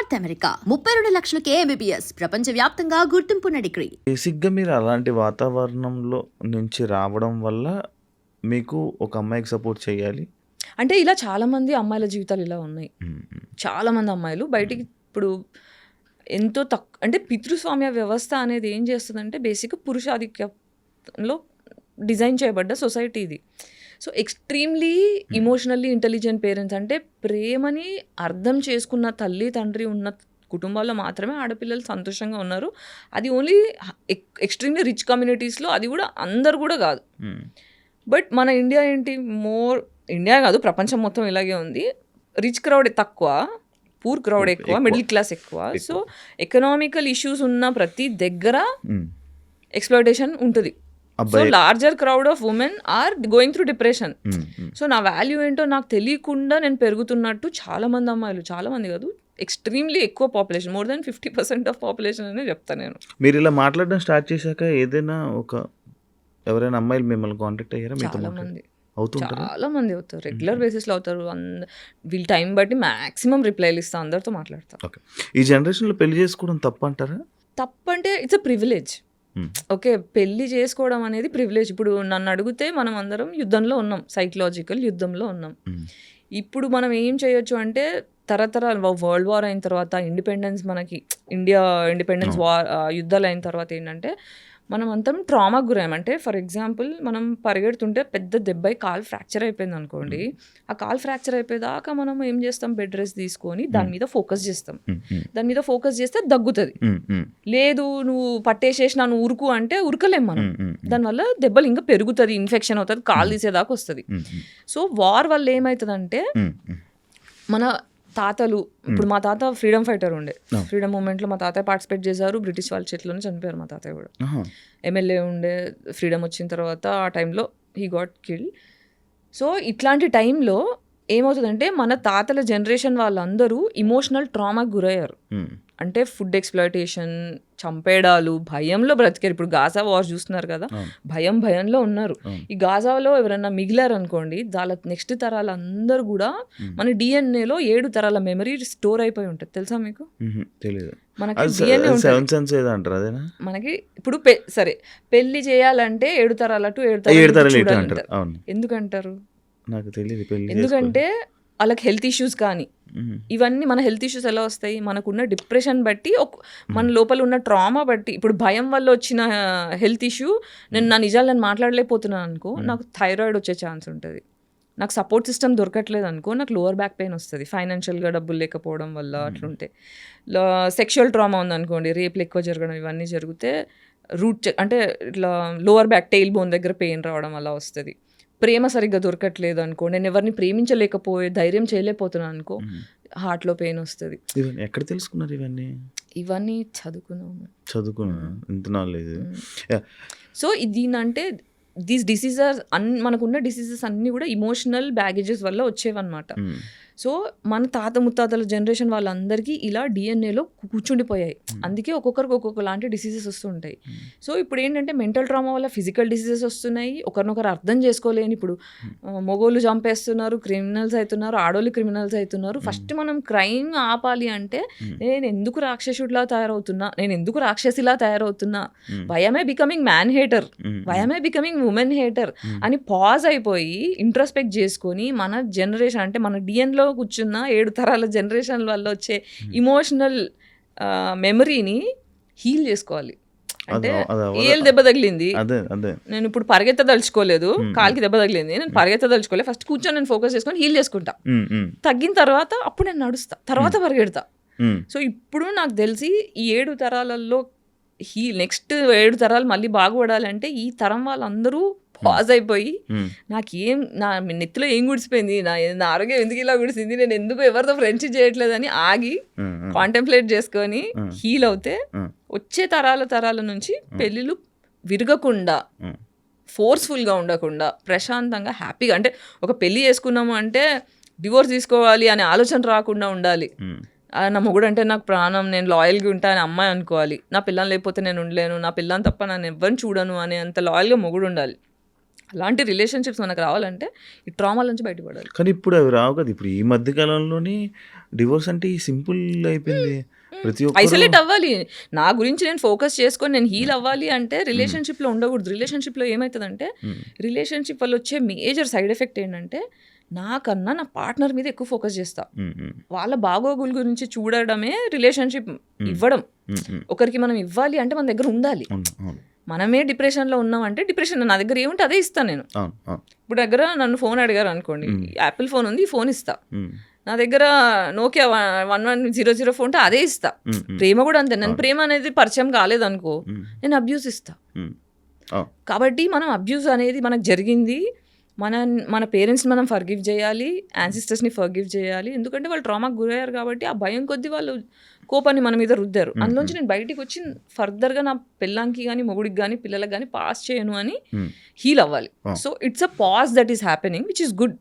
North America 32 లక్షలకే MBBS ప్రపంచవ్యాప్తంగా గుర్తింపున్న degree. బేసిక్‌గా మీరు అలాంటి వాతావరణంలో నుంచి రావడం వల్ల మీకు ఒక అమ్మాయికి సపోర్ట్ చేయాలి. అంటే ఇలా చాలామంది అమ్మాయిల జీవితాలు ఇలా ఉన్నాయి. హ్మ్. చాలామంది అమ్మాయిలు బయటికి ఇప్పుడు ఎంతో అంటే పితృస్వామ్య వ్యవస్థ అనేది ఏం చేస్తుందంటే బేసిక్‌గా పురుషాధిక్యంలో డిజైన్ చేయబడ్డ సొసైటీ ఇది. So extremely emotionally intelligent parents, అంటే ప్రేమని అర్థం చేసుకున్న తల్లి తండ్రి ఉన్న కుటుంబాల్లో మాత్రమే ఆడపిల్లలు సంతోషంగా ఉన్నారు. అది ఓన్లీ ఎక్స్ట్రీమ్లీ రిచ్ కమ్యూనిటీస్లో, అది కూడా అందరు కూడా కాదు. బట్ మన ఇండియా ఏంటి, ఇండియా కాదు ప్రపంచం మొత్తం ఇలాగే ఉంది. రిచ్ క్రౌడ్ తక్కువ, పూర్ క్రౌడ్ ఎక్కువ, మిడిల్ క్లాస్ ఎక్కువ. సో ఎకనామికల్ ఇష్యూస్ ఉన్న ప్రతి దగ్గర ఎక్స్‌ప్లాయిటేషన్ ఉంటుంది. So larger crowd of women are going through depression. So నా వాల్యూ ఏంటో నాకు తెలియకుండా నేను పెరుగుతున్నట్టు చాలామంది అమ్మాయిలు, చాలామంది కాదు, ఎక్స్ట్రీమ్లీ ఎక్కువ population, more than 50% of population అనే చెప్తాను నేను. మీరు ఇలా మాట్లాడడం స్టార్ట్ చేశాక ఏదైనా ఎవరైనా అమ్మాయిలు మిమ్మల్ని కాంటాక్ట్ అయ్యారా? చాలామంది అవుతారు, రెగ్యులర్ బేసిస్లో అవుతారు. వీళ్ళ టైం బట్టి మ్యాక్సిమం రిప్లైలు ఇస్తా, అందరితో మాట్లాడతారు. ఓకే, ఈ జనరేషన్లో పెళ్లి చేసుకోవడం తప్పు అంటారా? తప్పంటే ఇట్స్ అ ప్రివిలేజ్. ఓకే, పెళ్లి చేసుకోవడం అనేది ప్రివిలేజ్. ఇప్పుడు నన్ను అడిగితే మనం అందరం యుద్ధంలో ఉన్నాం, సైకలాజికల్ యుద్ధంలో ఉన్నాం. ఇప్పుడు మనం ఏం చేయొచ్చు అంటే తరతరాలు వరల్డ్ వార్ అయిన తర్వాత, ఇండిపెండెన్స్, మనకి ఇండియా ఇండిపెండెన్స్ వార్ యుద్ధాలు అయిన తర్వాత ఏంటంటే మనం అంతా ట్రామాకు గురాం. అంటే ఫర్ ఎగ్జాంపుల్ మనం పరిగెడుతుంటే పెద్ద దెబ్బై కాలు ఫ్రాక్చర్ అయిపోయింది అనుకోండి, ఆ కాలు ఫ్రాక్చర్ అయిపోయేదాకా మనం ఏం చేస్తాం, బెడ్ రెస్ట్ తీసుకొని దాని మీద ఫోకస్ చేస్తాం. దాని మీద ఫోకస్ చేస్తే దగ్గుతుంది. లేదు నువ్వు పట్టేసేసిన నువ్వు ఉరుకు అంటే ఉరకలేం మనం. దానివల్ల దెబ్బలు ఇంకా పెరుగుతుంది, ఇన్ఫెక్షన్ అవుతుంది, కాలు తీసేదాకా వస్తుంది. సో వార్ వల్ల ఏమవుతుందంటే మన తాతలు, ఇప్పుడు మా తాత ఫ్రీడమ్ ఫైటర్ ఉండే, ఫ్రీడమ్ మూమెంట్లో మా తాతయ్య పార్టిసిపేట్ చేశారు. బ్రిటిష్ వాళ్ళ చేతిలోనే చనిపోయారు మా తాతయ్య కూడా. ఎమ్మెల్యే ఉండే, ఫ్రీడమ్ వచ్చిన తర్వాత ఆ టైంలో హీ గాట్ కిల్డ్. సో ఇట్లాంటి టైంలో ఏమవుతుందంటే మన తాతల జనరేషన్ వాళ్ళందరూ ఇమోషనల్ ట్రామాకి గురయ్యారు. అంటే ఫుడ్ ఎక్స్‌ప్లాయిటేషన్, చంపేడాలు, భయంలో బ్రతికారు. ఇప్పుడు గాజా వార్ చూస్తున్నారు కదా, భయంలో ఉన్నారు. ఈ గాజాలో ఎవరైనా మిగిలారు అనుకోండి, వాళ్ళ నెక్స్ట్ తరాలు అందరూ కూడా మన డిఎన్ఏలో 7 తరాల మెమరీ స్టోర్ అయిపోయి ఉంటుంది. తెలుసా మీకు? తెలియదు. మనకి డిఎన్ఏ మనకి ఇప్పుడు సరే పెళ్లి చేయాలంటే 7 తరాల టు 7 తరాలు ఎందుకంటారు నాకు తెలియదు. ఎందుకంటే వాళ్ళకి హెల్త్ ఇష్యూస్ కానీ ఇవన్నీ, మన హెల్త్ ఇష్యూస్ ఎలా వస్తాయి, మనకున్న డిప్రెషన్ బట్టి, మన లోపల ఉన్న ట్రామా బట్టి. ఇప్పుడు భయం వల్ల వచ్చిన హెల్త్ ఇష్యూ, నా నిజాలు నేను మాట్లాడలేకపోతున్నాను అనుకో, నాకు థైరాయిడ్ వచ్చే ఛాన్స్ ఉంటుంది. నాకు సపోర్ట్ సిస్టమ్ దొరకట్లేదు అనుకో, నాకు లోవర్ బ్యాక్ పెయిన్ వస్తుంది, ఫైనాన్షియల్గా డబ్బులు లేకపోవడం వల్ల. అట్లుంటే సెక్షువల్ ట్రామా ఉందనుకోండి, రేపులు ఎక్కువ జరగడం, ఇవన్నీ జరిగితే అంటే ఇట్లా లోవర్ బ్యాక్ టెయిల్ బోన్ దగ్గర పెయిన్ రావడం అలా వస్తుంది. ప్రేమ సరిగ్గా దొరకట్లేదు అనుకో, నేను ఎవరిని ప్రేమించలేకపోయే ధైర్యం చేయలేకపోతున్నాను అనుకో, హార్ట్లో పెయిన్ వస్తుంది. ఎక్కడ తెలుసుకున్నారు ఇవన్నీ చదువుకున్నాను. ఇంత నాలెడ్జ్. సో దీనంటే దీస్ డిసీజెస్ మనకున్న డిసీజెస్ అన్నీ కూడా ఇమోషనల్ బ్యాగేజెస్ వల్ల వచ్చేవన్నమాట. సో మన తాత ముత్తాతల జనరేషన్ వాళ్ళందరికీ ఇలా డిఎన్ఏలో కూర్చుండిపోయాయి. అందుకే ఒక్కొక్కరికి ఒక్కొక్కలాంటి డిసీజెస్ వస్తుంటాయి. సో ఇప్పుడు ఏంటంటే మెంటల్ ట్రామా వల్ల ఫిజికల్ డిసీజెస్ వస్తున్నాయి. ఒకరినొకరు అర్థం చేసుకోలేని, ఇప్పుడు మొగోళ్ళు చంపేస్తున్నారు, క్రిమినల్స్ అవుతున్నారు, ఆడోళ్ళు క్రిమినల్స్ అవుతున్నారు. ఫస్ట్ మనం క్రైమ్ ఆపాలి అంటే నేను ఎందుకు రాక్షసుడిలా తయారవుతున్నా, నేను ఎందుకు రాక్షసిలా తయారవుతున్నా, why am I becoming man hater, why am I becoming women hater అని పాజ్ అయిపోయి ఇంట్రోస్పెక్ట్ చేసుకొని మన జనరేషన్, అంటే మన డిఎన్లో కూర్చున్న 7 తరాల జనరేషన్ వల్ల వచ్చే ఇమోషనల్ మెమరీని హీల్ చేసుకోవాలి. అంటే ఏళ్ళు దెబ్బ తగిలింది, నేను ఇప్పుడు పరిగెత్తదలుచుకోలేదు, కాలికి దెబ్బ తగిలింది, నేను పరిగెత్తదలుచుకోలేదు, ఫస్ట్ కూర్చొని నేను ఫోకస్ చేసుకొని హీల్ చేసుకుంటా. తగ్గిన తర్వాత అప్పుడు నేను నడుస్తా, తర్వాత పరిగెడతా. సో ఇప్పుడు నాకు తెలిసి ఈ 7 తరాలలో నెక్స్ట్ 7 తరాలు మళ్ళీ బాగుపడాలంటే ఈ తరం వాళ్ళందరూ పాజ్ అయిపోయి, నాకేం, నా నెత్తిలో ఏం గుడిసిపోయింది, నా ఆరోగ్యం ఎందుకు ఇలా గుడిసింది, నేను ఎందుకు ఎవరితో ఫ్రెండ్షిప్ చేయట్లేదని ఆగి కాంటెంప్లేట్ చేసుకొని హీల్ అవుతే వచ్చే తరాల నుంచి పెళ్ళిళ్ళు విరగకుండా, ఫోర్స్ఫుల్గా ఉండకుండా, ప్రశాంతంగా హ్యాపీగా, అంటే ఒక పెళ్ళి చేసుకున్నాము అంటే డివోర్స్ తీసుకోవాలి అనే ఆలోచన రాకుండా ఉండాలి. నా మొగుడు అంటే నాకు ప్రాణం, నేను లాయల్గా ఉంటా అని అమ్మాయి అనుకోవాలి. నా పిల్లని లేకపోతే నేను ఉండలేను, నా పిల్లని తప్ప నన్ను ఎవరిని చూడను అనే అంత లాయల్గా మొగుడు ఉండాలి. అలాంటి రిలేషన్షిప్స్ మనకు రావాలంటే ఈ ట్రామా నుంచి బయటపడాలి. కానీ ఇప్పుడు అవి రావు కదా. ఇప్పుడు ఈ మధ్య కాలంలోని డివోర్స్ అంటే సింపుల్ అయిపోయింది. ప్రతి ఐసోలేట్ అవ్వాలి. నా గురించి నేను ఫోకస్ చేసుకొని నేను హీల్ అవ్వాలి అంటే రిలేషన్షిప్లో ఉండకూడదు. రిలేషన్షిప్లో ఏమవుతుందంటే రిలేషన్షిప్ వల్ల వచ్చే మేజర్ సైడ్ ఎఫెక్ట్ ఏంటంటే నాకన్నా నా పార్ట్నర్ మీద ఎక్కువ ఫోకస్ చేస్తా. వాళ్ళ బాగోగుల గురించి చూడడమే రిలేషన్షిప్ ఇవ్వడం. ఒకరికి మనం ఇవ్వాలి అంటే మన దగ్గర ఉండాలి. మనమే డిప్రెషన్లో ఉన్నామంటే డిప్రెషన్ నా దగ్గర ఏముంటే అదే ఇస్తాను నేను. ఇప్పుడు దగ్గర నన్ను ఫోన్ అడిగారు అనుకోండి, యాపిల్ ఫోన్ ఉంది, ఈ ఫోన్ ఇస్తా. నా దగ్గర నోకియా 1100 ఫోన్ ఉంటే అదే ఇస్తా. ప్రేమ కూడా అంతే. నేను ప్రేమ అనేది పరిచయం కాలేదనుకో నేను అబ్యూస్ ఇస్తా. కాబట్టి మనం అబ్యూస్ అనేది మనకు జరిగింది, మన పేరెంట్స్ని మనం ఫర్గివ్ చేయాలి, యాన్సిస్టర్స్ని ఫర్గివ్ చేయాలి. ఎందుకంటే వాళ్ళు ట్రామాకి గురయ్యారు కాబట్టి ఆ భయం కొద్దీ వాళ్ళు కోపాన్ని మన మీద రుద్దారు. అందులోంచి నేను బయటికి వచ్చి ఫర్దర్గా నా పిల్లానికి కానీ మొగుడికి కానీ పిల్లలకు కానీ పాస్ చేయను అని హీల్ అవ్వాలి. So it's a pause that is happening which is good.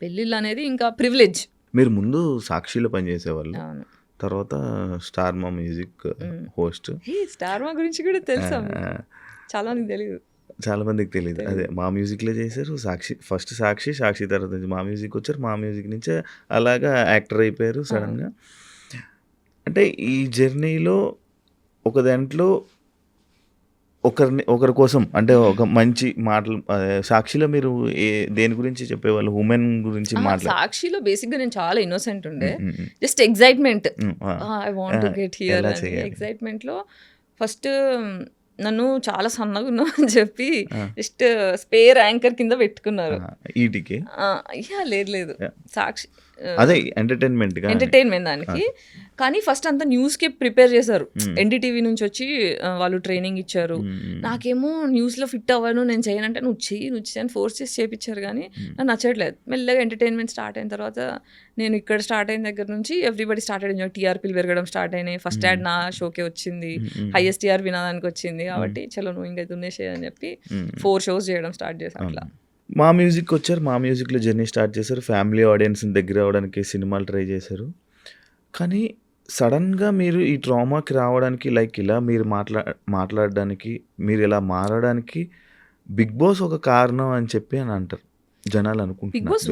పెళ్ళిళ్ళు అనేది ఇంకా ప్రివిలేజ్. మీరు ముందు సాక్షిలో పనిచేసేవాళ్ళు, తర్వాత స్టార్ మా మ్యూజిక్ హోస్ట్. స్టార్ మా గురించి కూడా తెలుసా? చాలా మందికి తెలియదు. చాలా మందికి తెలియదు. అదే మా మ్యూజిక్లో చేశారు. సాక్షి ఫస్ట్ సాక్షి తర్వాత నుంచి మా మ్యూజిక్ వచ్చారు. మా మ్యూజిక్ నుంచే అలాగా యాక్టర్ అయిపోయారు సడన్గా. అంటే ఈ జర్నీలో ఒక దాంట్లో ఒకరి కోసం అంటే ఒక మంచి మాటలు సాక్షిలో మీరు దేని గురించి చెప్పేవాళ్ళు? ఉమెన్ గురించి మాట్లాడు. సాక్షిలో బేసిక్గా నేను చాలా ఇన్నోసెంట్ ఉండే. Just excitement, I want to get here అని ఎగ్జైట్మెంట్లో ఫస్ట్ నన్ను చాలా సన్నగా ఉన్నావు అని చెప్పి జస్ట్ స్పేర్ యాంకర్ కింద పెట్టుకున్నారు. ఈటీకి లేదు సాక్షి అదే ఎంటర్టైన్మెంట్ దానికి. కానీ ఫస్ట్ అంతా న్యూస్కి ప్రిపేర్ చేశారు. ఎన్డీటీవీ నుంచి వచ్చి వాళ్ళు ట్రైనింగ్ ఇచ్చారు. నాకేమో న్యూస్లో ఫిట్ అవ్వను, నేను చేయనంటే నువ్వు చెయ్యి అని ఫోర్స్ చేసి చేయించారు. కానీ నాకు నచ్చట్లేదు. మెల్లగా ఎంటర్టైన్మెంట్ స్టార్ట్ అయిన తర్వాత నేను ఇక్కడ స్టార్ట్ అయిన దగ్గర నుంచి ఎవ్రీబడి స్టార్ట్ అయ్యింది. టీఆర్పీలు పెరగడం స్టార్ట్ అయినాయి. ఫస్ట్ యాడ్ నా షోకే వచ్చింది, హైయెస్ట్ టీఆర్పీ నా దానికి వచ్చింది. కాబట్టి చలో నువ్వు ఇంకా దున్నేసే అని చెప్పి 4 షోస్ చేయడం స్టార్ట్ చేశాను. అట్లా మా మ్యూజిక్ వచ్చారు. మా మ్యూజిక్లో జర్నీ స్టార్ట్ చేశారు. ఫ్యామిలీ ఆడియన్స్ని దగ్గర అవ్వడానికి సినిమాలు ట్రై చేశారు. కానీ సడన్గా మీరు ఈ ట్రామాకి రావడానికి లైక్ ఇలా మీరు మాట్లాడడానికి మీరు ఇలా మారడానికి బిగ్ బాస్ ఒక కారణం అని చెప్పి అని అంటారు జనాలు అనుకుంటున్నారు. Bigg Boss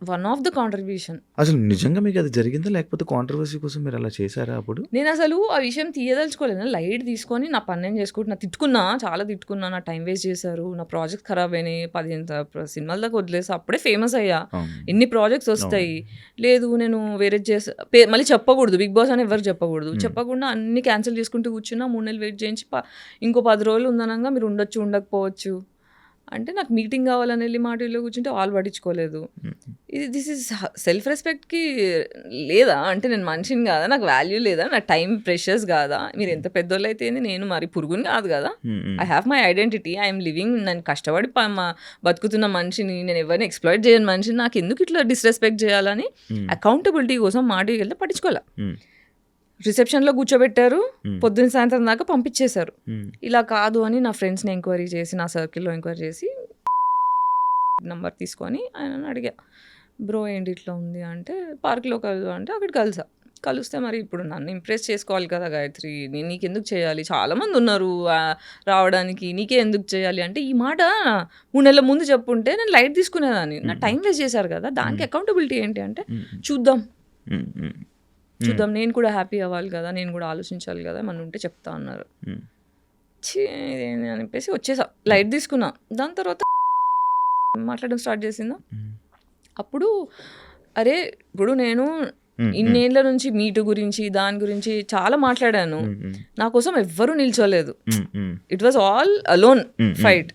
one of the contribution. అసలు నిజంగా మీకు అది జరిగిందా లేకపోతే కాంట్రవర్సీ కోసం మీరు అలా చేశారా? అప్పుడు నేను అసలు ఆ విషయం తీయదలుచుకోలేదు. లైట్ తీసుకొని నా పని నేను చేసుకుంటున్నా. చాలా తిట్టుకున్నా. నా టైం వేస్ట్ చేశారు, నా ప్రాజెక్ట్ ఖరాబ్ అయినాయి, 15 సినిమాల దాకా వదిలేసి అప్పుడే ఫేమస్ అయ్యా. ఎన్ని ప్రాజెక్ట్స్ వస్తాయి. లేదు నేను వేరే మళ్ళీ చెప్పకూడదు, బిగ్ బాస్ అని ఎవరు చెప్పకూడదు. చెప్పకుండా అన్ని క్యాన్సిల్ చేసుకుంటూ కూర్చున్నా. 3 నెలలు వెయిట్ చేయించి ఇంకో 10 రోజులు ఉందనగా మీరు ఉండొచ్చు ఉండకపోవచ్చు అంటే నాకు మీటింగ్ కావాలని వెళ్ళి మాటల్లో కూర్చుంటే వాళ్ళు పట్టించుకోలేదు. దిస్ ఈజ్ సెల్ఫ్ రెస్పెక్ట్కి లేదా అంటే నేను మనిషిని కాదా, నాకు వాల్యూ లేదా, నా టైం ప్రెషర్స్ కాదా? మీరు ఎంత పెద్దోళ్ళు అయితే నేను మరి పురుగుని కాదు కదా. I have my identity, I'm living. నేను కష్టపడి బతుకుతున్న మనిషిని, నేను ఎవరిని ఎక్స్ప్లాయిట్ చేయని మనిషిని, నాకు ఎందుకు ఇట్లా డిస్రెస్పెక్ట్ చేయాలని అకౌంటబిలిటీ కోసం మాటకి వెళ్తే పట్టించుకోలే. రిసెప్షన్లో కూర్చోబెట్టారు, పొద్దున్న సాయంత్రం దాకా పంపించేశారు. ఇలా కాదు అని నా ఫ్రెండ్స్ని ఎంక్వైరీ చేసి, నా సర్కిల్లో ఎంక్వైరీ చేసి నంబర్ తీసుకొని ఆయన అడిగా, బ్రో ఏంటి ఇట్లా ఉంది అంటే పార్క్లో కలుసు అంటే అక్కడ కలిస్తే మరి ఇప్పుడు నన్ను ఇంప్రెస్ చేసుకోవాలి కదా గాయత్రి, నేను నీకెందుకు చేయాలి, చాలామంది ఉన్నారు రావడానికి, నీకే ఎందుకు చేయాలి అంటే ఈ మాట 3 నెలల ముందు చెప్పుంటే నేను లైట్ తీసుకునేదాన్ని. నా టైం వేస్ట్ చేశారు కదా, దానికి అకౌంటబిలిటీ ఏంటి అంటే చూద్దాం, నేను కూడా హ్యాపీ అవ్వాలి కదా, నేను కూడా ఆలోచించాలి కదా, మన ఉంటే చెప్తా అన్నారు. అని చెప్పేసి వచ్చేసా, లైట్ తీసుకున్నా. దాని తర్వాత మాట్లాడడం స్టార్ట్ చేసిందా. అప్పుడు అరే ఇప్పుడు నేను ఇన్నేళ్ల నుంచి మీటు గురించి దాని గురించి చాలా మాట్లాడాను. నా కోసం ఎవ్వరూ నిల్చోలేదు. It was all alone fight.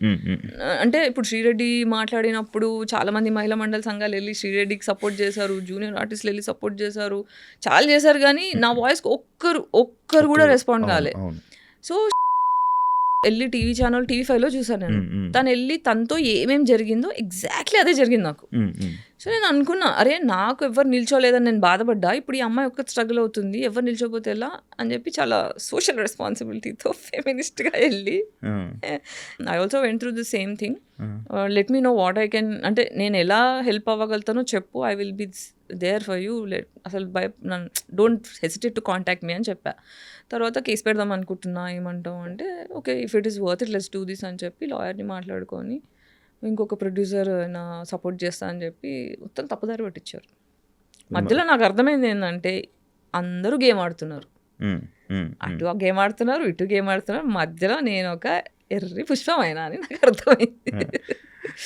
అంటే ఇప్పుడు శ్రీరెడ్డి మాట్లాడినప్పుడు చాలా మంది మహిళా మండలి సంఘాలు వెళ్ళి శ్రీరెడ్డికి సపోర్ట్ చేశారు, జూనియర్ ఆర్టిస్టులు వెళ్ళి సపోర్ట్ చేశారు, చాలా చేశారు. కానీ నా వాయిస్కి ఒక్కరు కూడా రెస్పాండ్ కాలే. సో వెళ్ళి టీవీ ఛానల్ TV5లో చూసాను నేను. తను వెళ్ళి తనతో ఏమేమి జరిగిందో ఎగ్జాక్ట్లీ అదే జరిగింది నాకు. సో నేను అనుకున్నా, అరే నాకు ఎవరు నిల్చోలేదని నేను బాధపడ్డా, ఇప్పుడు ఈ అమ్మాయి ఒక్క స్ట్రగుల్ అవుతుంది, ఎవరు నిల్చోపోతే ఎలా అని చెప్పి చాలా సోషల్ రెస్పాన్సిబిలిటీతో ఫెమినిస్ట్గా వెళ్ళి I also went through the same thing. Let me know what I can, అంటే నేను ఎలా హెల్ప్ అవ్వగలుగుతానో చెప్పు, I will be there for you. అసలు don't hesitate to contact me అని చెప్పా. తర్వాత కేసు పెడదాం అనుకుంటున్నా, ఏమంటావు అంటే okay if it is worth it let's do this అని చెప్పి లాయర్ని మాట్లాడుకొని ఇంకొక ప్రొడ్యూసర్ నా సపోర్ట్ చేస్తా అని చెప్పి మొత్తం తప్పుదారి పట్టించారు. మధ్యలో నాకు అర్థమైంది ఏంటంటే అందరూ గేమ్ ఆడుతున్నారు. హ్మ్. హ్మ్. హ్మ్. అటు ఆ గేమ్ ఆడుతున్నారు, ఇటు గేమ్ ఆడుతున్నారు. మధ్యలో నేను ఒక ఎర్రి పుష్పమైనా అని నాకు అర్థమైంది.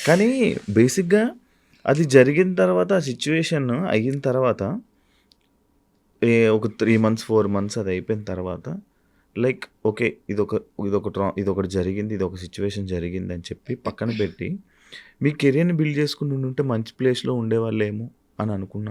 కానీ బేసిక్‌గా అది జరిగిన తర్వాత ఆ సిట్యుయేషన్ అయిన తర్వాత ఒక 3 మంత్స్, 4 మంత్స్ అది అయిపోయిన తర్వాత లైక్ ఓకే. ఇదొకటి జరిగింది. ఇదొక సిట్యుయేషన్ జరిగిందని చెప్పి పక్కన పెట్టి మీ కెరియర్‌ని బిల్డ్ చేసుకొని ఉండుంటే మంచి ప్లేస్‌లో ఉండేవాళ్ళేమో అని అనుకున్న